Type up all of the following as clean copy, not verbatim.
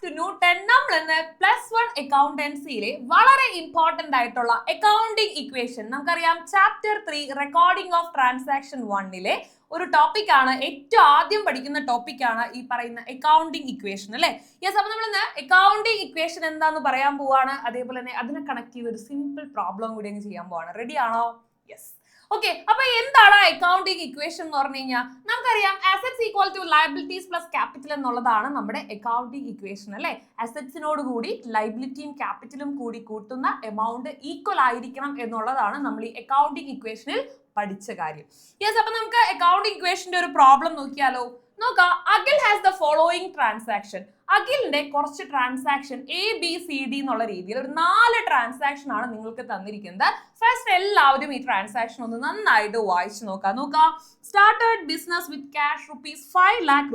Afternoon നമ്മൾ ഇന്ന് +1 അക്കൗണ്ടൻസിയിലെ വളരെ ഇമ്പോർട്ടന്റ് ആയിട്ടുള്ള അക്കൗണ്ടിംഗ് ഇക്വേഷൻ നമുക്കറിയാം ചാപ്റ്റർ 3 റെക്കോർഡിംഗ് ഓഫ് ട്രാൻസാക്ഷൻ 1 ഒരു ടോപ്പിക് ആണ്. ഏറ്റവും ആദ്യം പഠിക്കുന്ന ടോപ്പിക് ആണ് ഈ പറയുന്ന അക്കൗണ്ടിംഗ് ഇക്വേഷൻ അല്ലെ. യെസ്, അപ്പൊ നമ്മൾ ഇന്ന് അക്കൗണ്ടിംഗ് ഇക്വേഷൻ എന്താന്ന് പറയാൻ പോവാണ്. അതേപോലെ തന്നെ അതിനെ കണക്ട് ചെയ്ത് ഒരു സിമ്പിൾ പ്രോബ്ലം കൂടി അങ്ങ് ചെയ്യാൻ പോവാണ്. റെഡി ആണോ? യെസ്. ഓക്കെ, അപ്പൊ എന്താണ് അക്കൗണ്ടിംഗ് ഇക്വേഷൻ എന്ന് പറഞ്ഞു കഴിഞ്ഞാൽ നമുക്കറിയാം assets equal to liabilities plus capital എന്നുള്ളതാണ് നമ്മുടെ അക്കൗണ്ടിംഗ് ഇക്വേഷൻ അല്ലെ. അസറ്റ്സിനോട് കൂടി ലയബിലിറ്റിയും ക്യാപിറ്റലും കൂടി കൂട്ടുന്ന എമൗണ്ട് ഈക്വൽ ആയിരിക്കണം എന്നുള്ളതാണ് നമ്മൾ ഈ അക്കൗണ്ടിംഗ് ഇക്വേഷനിൽ പഠിച്ച കാര്യം. യെസ്, അപ്പൊ നമുക്ക് അക്കൗണ്ടിംഗ് ഇക്വേഷന്റെ ഒരു പ്രോബ്ലം നോക്കിയാലോ. നോക്കാം. Akhil has the following transaction. അഖിലിന്റെ കുറച്ച് ട്രാൻസാക്ഷൻ ABCD എന്നുള്ള രീതിയിൽ ഒരു 4 ട്രാൻസാക്ഷൻ ആണ് നിങ്ങൾക്ക് തന്നിരിക്കുന്നത്. ഫസ്റ്റ് എല്ലാവരും ഈ ട്രാൻസാക്ഷൻ ഒന്ന് നന്നായിട്ട് വായിച്ചു നോക്കാം. Started business with cash ₹5 lakh.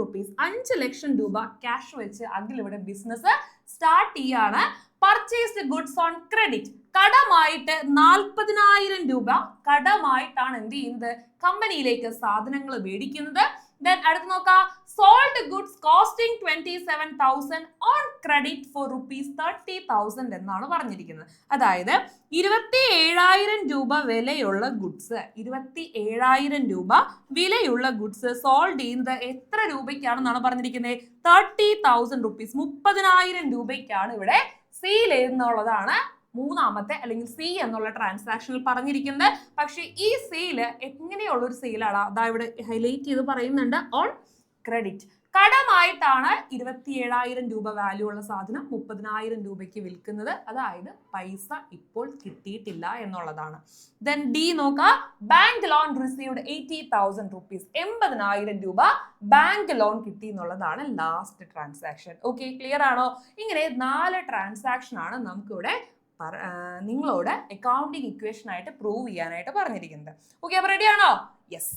5 ലക്ഷം രൂപ ക്യാഷ് വെച്ച് അഖിൽ ഇവിടെ ബിസിനസ് സ്റ്റാർട്ട് ചെയ്യാണ്. Purchased goods on credit. കടമായിട്ട് 40,000 രൂപ കടമായിട്ടാണ് എന്ത് ചെയ്യുന്നത്, കമ്പനിയിലേക്ക് സാധനങ്ങൾ മേടിക്കുന്നത്. Then അടുത്ത് നോക്കാം. Sold goods costing 27,000 on credit for ₹30,000 എന്നാണ് പറഞ്ഞിരിക്കുന്നത്. അതായത് 27,000 രൂപ വിലയുള്ള ഗുഡ്സ് 27,000 രൂപ വിലയുള്ള ഗുഡ്സ് സോൾഡ് ചെയ്യുന്നത് എത്ര രൂപയ്ക്കാണെന്നാണ് പറഞ്ഞിരിക്കുന്നത്? 30,000 rupees, 30,000 രൂപയ്ക്കാണ് ഇവിടെ സെയിൽ എന്നുള്ളതാണ് മൂന്നാമത്തെ അല്ലെങ്കിൽ സി എന്നുള്ള ട്രാൻസാക്ഷനിൽ പറഞ്ഞിരിക്കുന്നത്. പക്ഷെ ഈ സെയില് എങ്ങനെയുള്ള ഒരു സെയിലാണ് അതാ ഇവിടെ ഹൈലൈറ്റ് ചെയ്ത് പറയുന്നുണ്ട്. On credit. കടമായിട്ടാണ് 27,000 രൂപ വാല്യൂ ഉള്ള സാധനം 30,000 രൂപയ്ക്ക് വിൽക്കുന്നത്. അതായത് പൈസ ഇപ്പോൾ കിട്ടിയിട്ടില്ല എന്നുള്ളതാണ്. ദെൻ ഡി നോക്കാം. Bank loan received 80,000 rupees. 80,000 രൂപ ബാങ്ക് ലോൺ കിട്ടി എന്നുള്ളതാണ് ലാസ്റ്റ് ട്രാൻസാക്ഷൻ. ഓക്കെ, ക്ലിയർ ആണോ? ഇങ്ങനെ 4 ട്രാൻസാക്ഷൻ ആണ് നമുക്കിവിടെ നിങ്ങളോട് അക്കൗണ്ടിംഗ് ഇക്വേഷൻ ആയിട്ട് പ്രൂവ് ചെയ്യാനായിട്ട് പറഞ്ഞിരിക്കുന്നത്. ഓക്കെ, അപ്പൊ റെഡി ആണോ? യെസ്.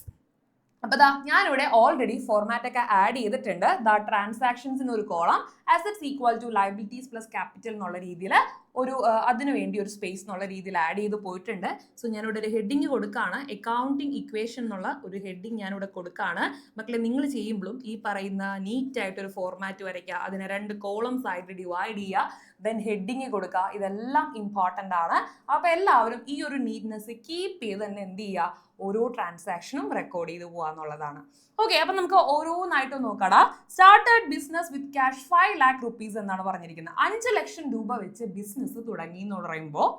അപ്പൊ ഞാനിവിടെ ഓൾറെഡി ഫോർമാറ്റ് ഒക്കെ ആഡ് ചെയ്തിട്ടുണ്ട്. ട്രാൻസാക്ഷൻസിന് ഒരു column, assets equal to liabilities plus capital എന്നുള്ള രീതിയിൽ ഒരു അതിനു വേണ്ടി ഒരു സ്പേസ് എന്നുള്ള രീതിയിൽ ആഡ് ചെയ്ത് പോയിട്ടുണ്ട്. സോ ഞാനിവിടെ ഒരു ഹെഡിങ് കൊടുക്കുകയാണ്. അക്കൗണ്ടിംഗ് ഇക്വേഷൻ എന്നുള്ള ഒരു ഹെഡിങ് ഞാനിവിടെ കൊടുക്കുകയാണ്. മക്കളെ, നിങ്ങൾ ചെയ്യുമ്പോഴും ഈ പറയുന്ന നീറ്റ് ആയിട്ടൊരു ഫോർമാറ്റ് വരയ്ക്കുക, അതിനെ 2 കോളംസ് ആയിട്ട് ഡിവൈഡ് ചെയ്യുക, ദെൻ ഹെഡിങ് കൊടുക്കുക. ഇതെല്ലാം ഇമ്പോർട്ടൻ്റ് ആണ്. അപ്പൊ എല്ലാവരും ഈ ഒരു നീറ്റ്നെസ് കീപ്പ് ചെയ്ത് തന്നെ എന്ത് ചെയ്യുക, ഓരോ ട്രാൻസാക്ഷനും റെക്കോർഡ് ചെയ്ത് പോവാന്നുള്ളതാണ്. ഓക്കെ, അപ്പൊ നമുക്ക് ഓരോന്നായിട്ട് നോക്കടാ. Started business with cash ₹5 lakh എന്നാണ് പറഞ്ഞിരിക്കുന്നത്. 5 ലക്ഷം രൂപ വെച്ച് ബിസിനസ് തുടങ്ങി എന്ന് പറയുമ്പോൾ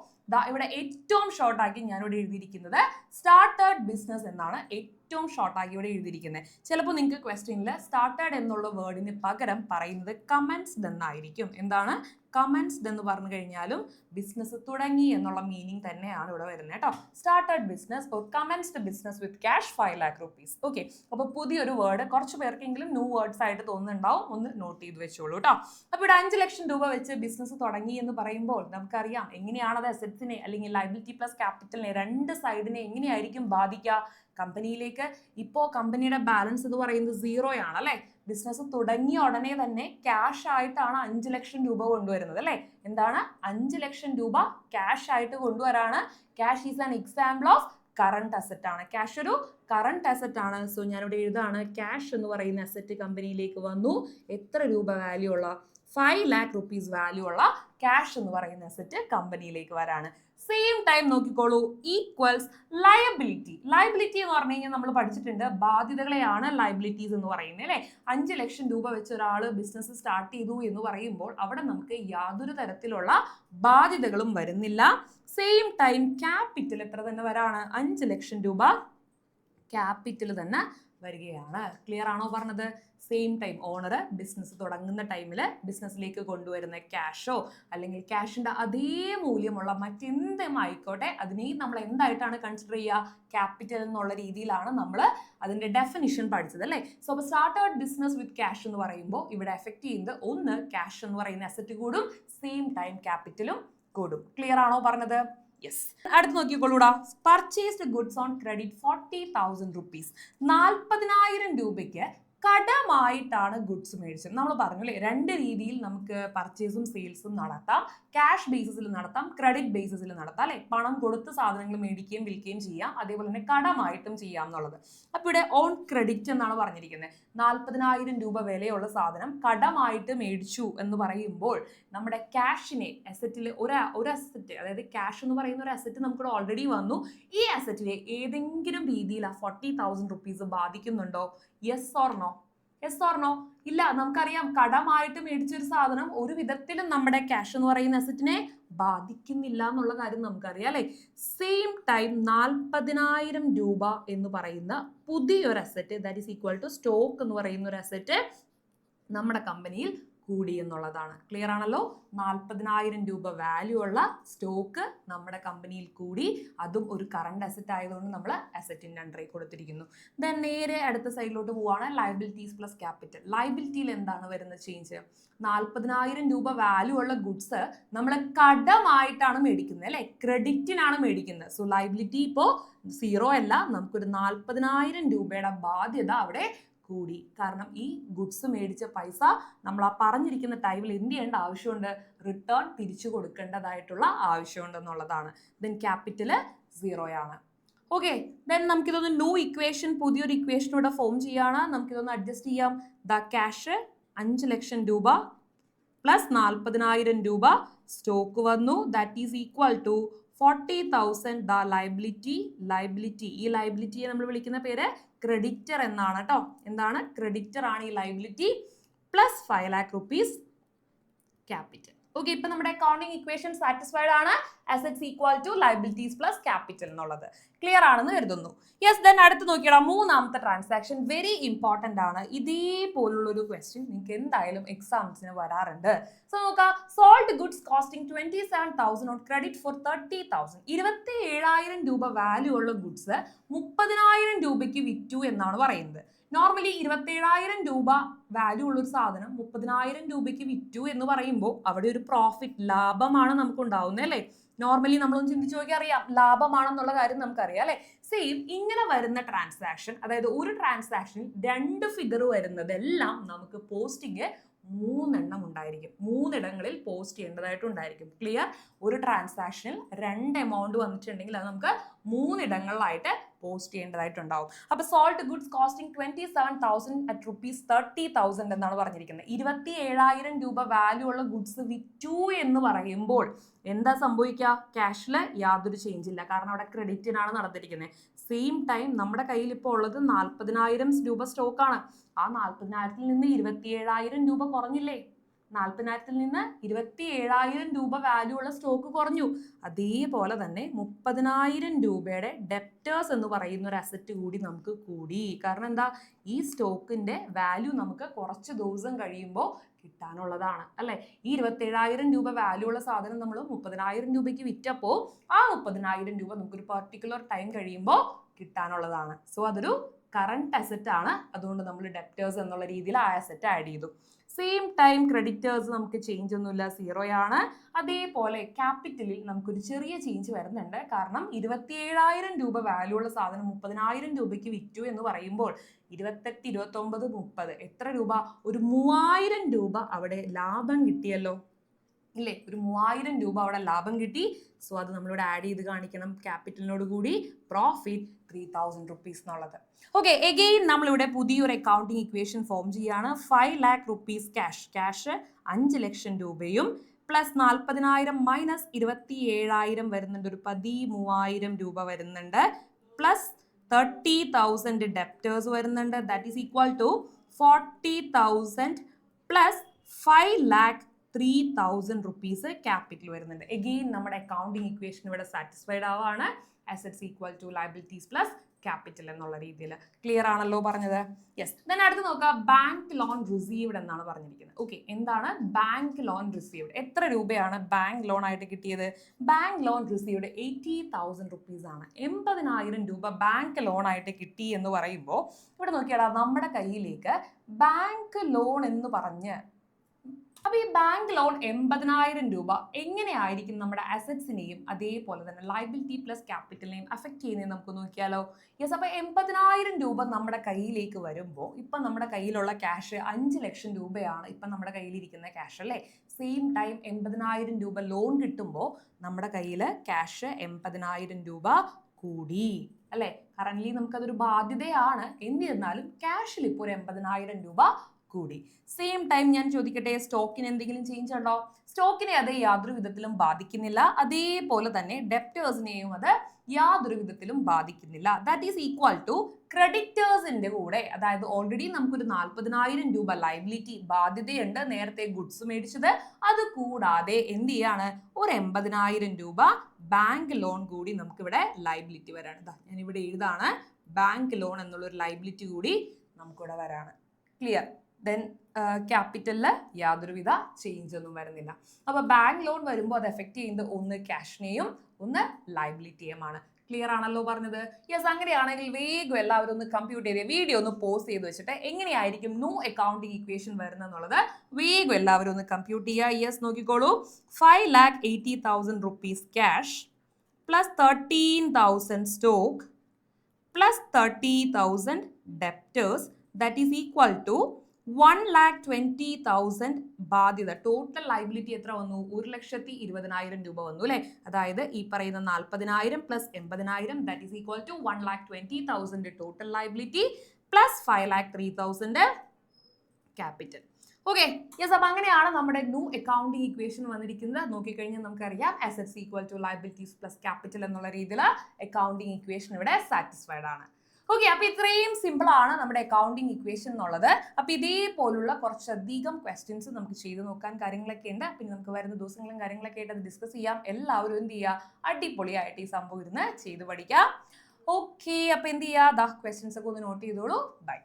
ഇവിടെ ഏറ്റവും ഷോർട്ടാക്കി ഞാനിവിടെ എഴുതിയിരിക്കുന്നത് സ്റ്റാർട്ടഡ് ബിസിനസ് എന്നാണ്. ഏറ്റവും ഷോർട്ടാക്കി ഇവിടെ എഴുതിയിരിക്കുന്നത്. ചിലപ്പോൾ നിങ്ങൾക്ക് ക്വസ്റ്റ്യനിൽ സ്റ്റാർട്ടഡ് എന്നുള്ള വേർഡിന് പകരം പറയുന്നത് കമൻസ്ഡ് എന്നായിരിക്കും. എന്താണ് കമൻസ്ഡ് എന്ന് പറഞ്ഞു കഴിഞ്ഞാലും ബിസിനസ് തുടങ്ങി എന്നുള്ള മീനിങ് തന്നെയാണ് ഇവിടെ വരുന്നത് കേട്ടോ. Started business or commenced business with cash ₹5 lakh. Okay, അപ്പോൾ പുതിയൊരു വേർഡ് കുറച്ച് പേർക്കെങ്കിലും ന്യൂ വേർഡ്സ് ആയിട്ട് തോന്നുന്നുണ്ടാവും. ഒന്ന് നോട്ട് ചെയ്ത് വെച്ചോളൂ കേട്ടോ. അപ്പോൾ ഇവിടെ 5 ലക്ഷം രൂപ വെച്ച് ബിസിനസ് തുടങ്ങി എന്ന് പറയുമ്പോൾ നമുക്കറിയാം എങ്ങനെയാണത് അസറ്റ്സിനെ അല്ലെങ്കിൽ ലയബിലിറ്റി പ്ലസ് ക്യാപിറ്റലിനെ 2 സൈഡിനെ എങ്ങനെയായിരിക്കും ബാധിക്കുക. കമ്പനിയിലേക്ക് ഇപ്പോൾ കമ്പനിയുടെ ബാലൻസ് എന്ന് പറയുന്നത് 0 ആണ് അല്ലേ. ബിസിനസ് തുടങ്ങിയ ഉടനെ തന്നെ ക്യാഷ് ആയിട്ടാണ് 5 ലക്ഷം രൂപ കൊണ്ടുവരുന്നത് അല്ലേ. എന്താണ് 5 ലക്ഷം രൂപ ക്യാഷ് ആയിട്ട് കൊണ്ടുവരാണ്. Cash is an example of current asset ആണ്. ക്യാഷ് ഒരു കറണ്ട് അസറ്റ് ആണ്. സോ ഞാനിവിടെ എഴുതാണ് ക്യാഷ് എന്ന് പറയുന്ന അസറ്റ് കമ്പനിയിലേക്ക് വന്നു. എത്ര രൂപ വാല്യൂ ഉള്ള ₹5 lakh വാല്യൂ ഉള്ള ക്യാഷ് എന്ന് പറയുന്ന അസറ്റ് കമ്പനിയിലേക്ക് വരാണ്. സെയിം ടൈം നോക്കിക്കോളൂ. Equals liability. ലയബിലിറ്റി എന്ന് പറഞ്ഞു കഴിഞ്ഞാൽ നമ്മൾ പഠിച്ചിട്ടുണ്ട് ബാധ്യതകളെയാണ് ലയബിലിറ്റീസ് എന്ന് പറയുന്നത് അല്ലേ. 5 ലക്ഷം രൂപ വെച്ച് ഒരാൾ ബിസിനസ് സ്റ്റാർട്ട് ചെയ്തു എന്ന് പറയുമ്പോൾ അവിടെ നമുക്ക് യാതൊരു തരത്തിലുള്ള ബാധ്യതകളും വരുന്നില്ല. സെയിം ടൈം ക്യാപിറ്റൽ എത്ര തന്നെ വരാണ്? 5 ലക്ഷം രൂപ ക്യാപിറ്റൽ തന്നെ വരികയാണ്. ക്ലിയർ ആണോ പറഞ്ഞത്? സെയിം ടൈം ഓണർ ബിസിനസ് തുടങ്ങുന്ന ടൈമിൽ ബിസിനസ്സിലേക്ക് കൊണ്ടുവരുന്ന ക്യാഷോ അല്ലെങ്കിൽ ക്യാഷിന്റെ അതേ മൂല്യമുള്ള മറ്റെന്തും ആയിക്കോട്ടെ അതിനെയും നമ്മൾ എന്തായിട്ടാണ് കൺസിഡർ ചെയ്യുക? ക്യാപിറ്റൽ എന്നുള്ള രീതിയിലാണ് നമ്മൾ അതിന്റെ ഡെഫിനിഷൻ പഠിച്ചത് അല്ലേ. സോ അപ്പോൾ സ്റ്റാർട്ടഡ് ബിസിനസ് വിത്ത് ക്യാഷ് എന്ന് പറയുമ്പോൾ ഇവിടെ എഫക്ട് ചെയ്യുന്നത് ഒന്ന് ക്യാഷ് എന്ന് പറയുന്ന അസറ്റ് കൂടും, സെയിം ടൈം ക്യാപിറ്റലും കൂടും. ക്ലിയർ ആണോ പറഞ്ഞത്? യെസ്. അടുത്ത് നോക്കിക്കോളൂടാ. Purchased goods on credit ₹40,000. 40,000 രൂപയ്ക്ക് കടമായിട്ടാണ് ഗുഡ്സ് മേടിച്ചത്. നമ്മൾ പറഞ്ഞു അല്ലേ, രണ്ട് രീതിയിൽ നമുക്ക് പർച്ചേസും സെയിൽസും നടത്താം. ക്യാഷ് ബേസിസിൽ നടത്താം, ക്രെഡിറ്റ് ബേസിസിൽ നടത്താം അല്ലെ. പണം കൊടുത്ത് സാധനങ്ങൾ മേടിക്കുകയും വിൽക്കുകയും ചെയ്യാം, അതേപോലെ തന്നെ കടമായിട്ടും ചെയ്യാം എന്നുള്ളത്. അപ്പൊ ഇവിടെ ഓൺ ക്രെഡിറ്റ് എന്നാണ് പറഞ്ഞിരിക്കുന്നത്. 40,000 രൂപ വിലയുള്ള സാധനം കടമായിട്ട് മേടിച്ചു എന്ന് പറയുമ്പോൾ നമ്മുടെ ക്യാഷിനെ അസറ്റിൽ ഒരു അസറ്റ്, അതായത് ക്യാഷ് എന്ന് പറയുന്ന ഒരു അസറ്റ് നമുക്കിവിടെ ഓൾറെഡി വന്നു. ഈ അസറ്റിനെ ഏതെങ്കിലും രീതിയിൽ ആ 40,000 റുപ്പീസ് ബാധിക്കുന്നുണ്ടോ? Yes or no? Yes or no? ഇല്ല. നമുക്കറിയാം കടമായിട്ട് മേടിച്ചൊരു സാധനം ഒരു വിധത്തിലും നമ്മുടെ ക്യാഷ് എന്ന് പറയുന്ന അസറ്റിനെ ബാധിക്കുന്നില്ല എന്നുള്ള കാര്യം നമുക്കറിയാം അല്ലെ. സെയിം ടൈം 40,000 രൂപ എന്ന് പറയുന്ന പുതിയൊരു asset, that is equal to stock എന്ന് പറയുന്ന ഒരു അസറ്റ് നമ്മുടെ കമ്പനിയിൽ കൂടി എന്നുള്ളതാണ്. ക്ലിയർ ആണല്ലോ? 40,000 രൂപ വാല്യൂ ഉള്ള സ്റ്റോക്ക് നമ്മുടെ കമ്പനിയിൽ കൂടി, അതും ഒരു കറണ്ട് അസറ്റ് ആയതുകൊണ്ട് നമ്മൾ അസറ്റിന്റെ അണ്ടറിൽ കൊടുത്തിരിക്കുന്നു. ദെൻ നേരെ അടുത്ത സൈഡിലോട്ട് പോവാണ്, ലയബിലിറ്റീസ് പ്ലസ് ക്യാപിറ്റൽ. ലയബിലിറ്റിയിൽ എന്താണ് വരുന്ന ചേഞ്ച്? 40,000 രൂപ വാല്യൂ ഉള്ള ഗുഡ്സ് നമ്മൾ കടമായിട്ടാണ് മേടിക്കുന്നത് അല്ലെ, ക്രെഡിറ്റിനാണ് മേടിക്കുന്നത്. സോ ലയബിലിറ്റി ഇപ്പോൾ 0 അല്ല, നമുക്കൊരു 40,000 രൂപയുടെ ബാധ്യത അവിടെ കൂടി. കാരണം ഈ ഗുഡ്സ് മേടിച്ച പൈസ നമ്മൾ ആ പറഞ്ഞിരിക്കുന്ന ടൈമിൽ എന്ത് ചെയ്യേണ്ട ആവശ്യമുണ്ട്? റിട്ടേൺ തിരിച്ചു കൊടുക്കേണ്ടതായിട്ടുള്ള ആവശ്യമുണ്ടെന്നുള്ളതാണ്. ദെൻ ക്യാപിറ്റല് 0 ആണ്. ഓക്കെ, ദെൻ നമുക്കിതൊന്ന് ന്യൂ ഇക്വേഷൻ, പുതിയൊരു ഇക്വേഷൻ ഇവിടെ ഫോം ചെയ്യാണ്. നമുക്കിതൊന്ന് അഡ്ജസ്റ്റ് ചെയ്യാം. ദ ക്യാഷ് 5 ലക്ഷം രൂപ പ്ലസ് 40,000 രൂപ സ്റ്റോക്ക് വന്നു, that is equal to 40,000 the liability. ഈ ലയബിലിറ്റിയെ നമ്മൾ വിളിക്കുന്ന പേര് ക്രെഡിറ്റർ എന്നാണ് കേട്ടോ. എന്താണ്? ക്രെഡിറ്റർ ആണ് ഈ liability, plus 5 lakh rupees capital. Okay, ഇപ്പൊ നമ്മുടെ അക്കൗണ്ടിങ് ഇക്വേഷൻ സാറ്റിസ്ഫൈഡ് ആണ്. Assets equal to liabilities plus capital എന്നുള്ളത് ക്ലിയർ ആണെന്ന് കരുതുന്നു. യെസ്, ദെൻ അടുത്ത് നോക്കിയാൽ മൂന്നാമത്തെ ട്രാൻസാക്ഷൻ വെരി ഇമ്പോർട്ടന്റ് ആണ്. ഇതേപോലുള്ള ഒരു ക്വസ്റ്റ്യൻ നിങ്ങൾക്ക് എന്തായാലും എക്സാംസിന് വരാറുണ്ട്. സോ നോക്കാം, sold goods costing 27,000 on credit for 30,000. 27,000 രൂപ വാല്യൂ ഉള്ള ഗുഡ്സ് 30,000 രൂപയ്ക്ക് വിറ്റു എന്നാണ് പറയുന്നത്. നോർമലി 27,000 രൂപ വാല്യൂ ഉള്ള ഒരു സാധനം 30,000 രൂപയ്ക്ക് വിറ്റു എന്ന് പറയുമ്പോൾ അവിടെ ഒരു പ്രോഫിറ്റ്, ലാഭമാണ് നമുക്ക് ഉണ്ടാവുന്നത് അല്ലേ. നോർമലി നമ്മളൊന്ന് ചിന്തിച്ചു നോക്കി അറിയാം, ലാഭമാണെന്നുള്ള കാര്യം നമുക്കറിയാം അല്ലെ. സെയിം ഇങ്ങനെ വരുന്ന ട്രാൻസാക്ഷൻ, അതായത് ഒരു ട്രാൻസാക്ഷനിൽ 2 ഫിഗർ വരുന്നതെല്ലാം നമുക്ക് പോസ്റ്റിംഗ് 3 എണ്ണം ഉണ്ടായിരിക്കും. 3 ഇടങ്ങളിൽ പോസ്റ്റ് ചെയ്യേണ്ടതായിട്ടുണ്ടായിരിക്കും. ക്ലിയർ? ഒരു ട്രാൻസാക്ഷനിൽ 2 എമൗണ്ട് വന്നിട്ടുണ്ടെങ്കിൽ അത് നമുക്ക് 3 ഇടങ്ങളിലായിട്ട് പോസ്റ്റ് ചെയ്യേണ്ടതായിട്ടുണ്ടാവും. അപ്പൊ sold goods costing 27,000 at rupees 30,000 എന്നാണ് പറഞ്ഞിരിക്കുന്നത്. 27,000 രൂപ വാല്യൂ ഉള്ള ഗുഡ്സ് വിറ്റു എന്ന് പറയുമ്പോൾ എന്താ സംഭവിക്കുക? ക്യാഷിൽ യാതൊരു ചേഞ്ച് ഇല്ല, കാരണം അവിടെ ക്രെഡിറ്റിനാണ് നടന്നിരിക്കുന്നത്. സെയിം ടൈം നമ്മുടെ കയ്യിൽ ഇപ്പോൾ ഉള്ളത് 40,000 രൂപ സ്റ്റോക്കാണ്. ആ 40,000 നിന്ന് 27,000 രൂപ കുറഞ്ഞില്ലേ? 40,000 നിന്ന് 27,000 രൂപ വാല്യൂ ഉള്ള സ്റ്റോക്ക് കുറഞ്ഞു. അതേപോലെ തന്നെ 30,000 രൂപയുടെ ഡെപ്റ്റേഴ്സ് എന്ന് പറയുന്ന ഒരു അസറ്റ് കൂടി നമുക്ക് കൂടി. കാരണം എന്താ? ഈ സ്റ്റോക്കിന്റെ വാല്യൂ നമുക്ക് കുറച്ച് ദിവസം കഴിയുമ്പോൾ കിട്ടാനുള്ളതാണ് അല്ലെ. ഈ 27,000 രൂപ വാല്യൂ ഉള്ള സാധനം നമ്മൾ 30,000 രൂപയ്ക്ക് വിറ്റപ്പോൾ ആ 30,000 രൂപ നമുക്കൊരു പെർട്ടിക്കുലർ ടൈം കഴിയുമ്പോൾ കിട്ടാനുള്ളതാണ്. സോ അതൊരു കറണ്ട് അസറ്റ് ആണ്. അതുകൊണ്ട് നമ്മൾ ഡെപ്റ്റേഴ്സ് എന്നുള്ള രീതിയിൽ ആ അസറ്റ് ആഡ് ചെയ്തു. സെയിം ടൈം ക്രെഡിറ്റേഴ്സ് നമുക്ക് ചേഞ്ച് ഒന്നുമില്ല, 0 ആണ്. അതേപോലെ ക്യാപിറ്റലിൽ നമുക്കൊരു ചെറിയ ചേഞ്ച് വരുന്നുണ്ട്. കാരണം 27,000 രൂപ വാല്യൂ ഉള്ള സാധനം 30,000 രൂപയ്ക്ക് വിറ്റു എന്ന് പറയുമ്പോൾ 28, 29, 30 എത്ര രൂപ? ഒരു 3,000 രൂപ അവിടെ ലാഭം കിട്ടിയല്ലോ ഇല്ലേ? ഒരു 3,000 രൂപ അവിടെ ലാഭം കിട്ടി. സോ അത് നമ്മളിവിടെ ആഡ് ചെയ്ത് കാണിക്കണം ക്യാപിറ്റലിനോട് കൂടി. പ്രോഫിറ്റ് 3,000 റുപ്പീസ് എന്നുള്ളത്. ഓക്കെ, എഗെയിൻ നമ്മളിവിടെ പുതിയൊരു അക്കൗണ്ടിങ് ഇക്വേഷൻ ഫോം ചെയ്യാണ്. 5 lakh rupees ക്യാഷ് 5 ലക്ഷം രൂപയും പ്ലസ് 40,000 മൈനസ് 27,000 വരുന്നുണ്ട്, ഒരു 13,000 രൂപ വരുന്നുണ്ട്, പ്ലസ് 30,000 ഡെപ്റ്റേഴ്സ് വരുന്നുണ്ട്, that is equal to 40,000 plus 5,03,000 rupees capital വരുന്നുണ്ട്. എഗെയിൻ നമ്മുടെ അക്കൗണ്ടിങ് ഇക്വേഷൻ ഇവിടെ സാറ്റിസ്ഫൈഡ് ആവാണ്. Assets equal to liabilities plus capital എന്നുള്ള രീതിയിൽ. ക്ലിയർ ആണല്ലോ പറഞ്ഞത്? യെസ്. ദെൻ അടുത്ത് നോക്കാം, ബാങ്ക് ലോൺ റിസീവ്ഡ് എന്നാണ് പറഞ്ഞിരിക്കുന്നത്. ഓക്കെ, എന്താണ് ബാങ്ക് ലോൺ റിസീവ്ഡ്? എത്ര രൂപയാണ് ബാങ്ക് ലോൺ ആയിട്ട് കിട്ടിയത്? ബാങ്ക് ലോൺ റിസീവ്ഡ് 80,000 റുപ്പീസ് ആണ്. 80,000 രൂപ ബാങ്ക് ലോൺ ആയിട്ട് കിട്ടി എന്ന് പറയുമ്പോൾ ഇവിടെ നോക്കിയാടാ, നമ്മുടെ കയ്യിലേക്ക് ബാങ്ക് ലോൺ എന്ന് പറഞ്ഞ് അപ്പൊ ഈ ബാങ്ക് ലോൺ 80,000 രൂപ എങ്ങനെയായിരിക്കും നമ്മുടെ അസറ്റ്സിനെയും അതേപോലെ തന്നെ ലയബിലിറ്റി പ്ലസ് ക്യാപിറ്റലിനെയും അഫക്ട് ചെയ്യുന്നത് നമുക്ക് നോക്കിയാലോ. യെസ്, അപ്പൊ 80,000 രൂപ നമ്മുടെ കയ്യിലേക്ക് വരുമ്പോൾ ഇപ്പൊ നമ്മുടെ കയ്യിലുള്ള ക്യാഷ് 5 ലക്ഷം രൂപയാണ് ഇപ്പൊ നമ്മുടെ കയ്യിലിരിക്കുന്ന ക്യാഷ് അല്ലേ. സെയിം ടൈം 80,000 രൂപ ലോൺ കിട്ടുമ്പോൾ നമ്മുടെ കയ്യിൽ ക്യാഷ് 80,000 രൂപ കൂടി അല്ലെ. കറന്റ്ലി നമുക്കതൊരു ബാധ്യതയാണ്, എന്നിരുന്നാലും ക്യാഷിൽ ഇപ്പോൾ ഒരു 80,000 രൂപ കൂടി. സെയിം ടൈം ഞാൻ ചോദിക്കട്ടെ, സ്റ്റോക്കിന് എന്തെങ്കിലും ചേഞ്ച് ഉണ്ടോ? സ്റ്റോക്കിനെ അത് യാതൊരു വിധത്തിലും ബാധിക്കുന്നില്ല. അതേപോലെ തന്നെ ഡെപ്റ്റേഴ്സിനെയും അത് യാതൊരു വിധത്തിലും ബാധിക്കുന്നില്ല. ദാറ്റ് ഈസ് ഈക്വൽ ടു ക്രെഡിറ്റേഴ്സിന്റെ കൂടെ, അതായത് ഓൾറെഡി നമുക്കൊരു 40,000 രൂപ ലയബിലിറ്റി ബാധ്യതയുണ്ട്, നേരത്തെ ഗുഡ്സ് മേടിച്ചത്. അത് കൂടാതെ എന്ത് ചെയ്യാണ്, ഒരു 80,000 രൂപ ബാങ്ക് ലോൺ കൂടി നമുക്കിവിടെ ലയബിലിറ്റി വരാണ്. ഞാൻ ഇവിടെ എഴുതാണ്, ബാങ്ക് ലോൺ എന്നുള്ളൊരു ലയബിലിറ്റി കൂടി നമുക്കിവിടെ വരാണ്. ക്ലിയർ? ദെൻ ക്യാപിറ്റലില് യാതൊരുവിധ ചേഞ്ച് ഒന്നും വരുന്നില്ല. അപ്പൊ ബാങ്ക് ലോൺ വരുമ്പോൾ അത് എഫക്ട് ചെയ്യുന്നത് ഒന്ന് ക്യാഷിനെയും ഒന്ന് ലയബിലിറ്റിയുമാണ്. ക്ലിയർ ആണല്ലോ പറഞ്ഞത്? യെസ്, അങ്ങനെയാണെങ്കിൽ വേഗം എല്ലാവരും ഒന്ന് കമ്പ്യൂട്ട് ചെയ്ത് വീഡിയോ ഒന്ന് പോസ് ചെയ്ത് വെച്ചിട്ട് എങ്ങനെയായിരിക്കും ന്യൂ അക്കൗണ്ടിങ് ഇക്വേഷൻ വരുന്നത് എന്നുള്ളത് വേഗം എല്ലാവരും ഒന്ന് കമ്പ്യൂട്ട് ചെയ്യുക. യെസ്, നോക്കിക്കോളൂ. 5,80,000 rupees cash plus 13,000 stock plus 30,000 debtors, that is equal to 1,20,000 ബാധ്യത. ടോട്ടൽ ലയബിലിറ്റി എത്ര വന്നു? 1,20,000 രൂപ വന്നു അല്ലെ. അതായത് ഈ പറയുന്ന 40,000 plus 80,000 that is equal to 1,20,000 total liability plus 5,03,000 capital. Okay, yes. അപ്പൊ അങ്ങനെയാണ് നമ്മുടെ ന്യൂ അക്കൗണ്ടിങ് ഇക്വേഷൻ വന്നിരിക്കുന്നത്. നോക്കിക്കഴിഞ്ഞാൽ നമുക്കറിയാം assets equal to liabilities plus capital എന്നുള്ള രീതിയിൽ അക്കൗണ്ടിങ് ഇക്വേഷൻ ഇവിടെ സാറ്റിസ്ഫൈഡ് ആണ്. ഓക്കെ, അപ്പൊ ഇത്രയും സിമ്പിൾ ആണ് നമ്മുടെ അക്കൗണ്ടിങ് ഇക്വേഷൻ എന്നുള്ളത്. അപ്പൊ ഇതേപോലുള്ള കുറച്ചധികം ക്വസ്റ്റ്യൻസ് നമുക്ക് ചെയ്ത് നോക്കാൻ കാര്യങ്ങളൊക്കെ ഉണ്ട്. പിന്നെ നമുക്ക് വരുന്ന ദിവസങ്ങളും കാര്യങ്ങളൊക്കെ ആയിട്ട് അത് ഡിസ്കസ് ചെയ്യാം. എല്ലാവരും എന്ത് ചെയ്യുക, അടിപൊളിയായിട്ട് ഈ സംഭവം ഇരുന്ന് ചെയ്ത് പഠിക്കാം. ഓക്കെ, അപ്പൊ എന്ത് ചെയ്യുക, ക്വസ്റ്റ്യൻസ് ഒക്കെ ഒന്ന് നോട്ട് ചെയ്തോളൂ. ബൈ.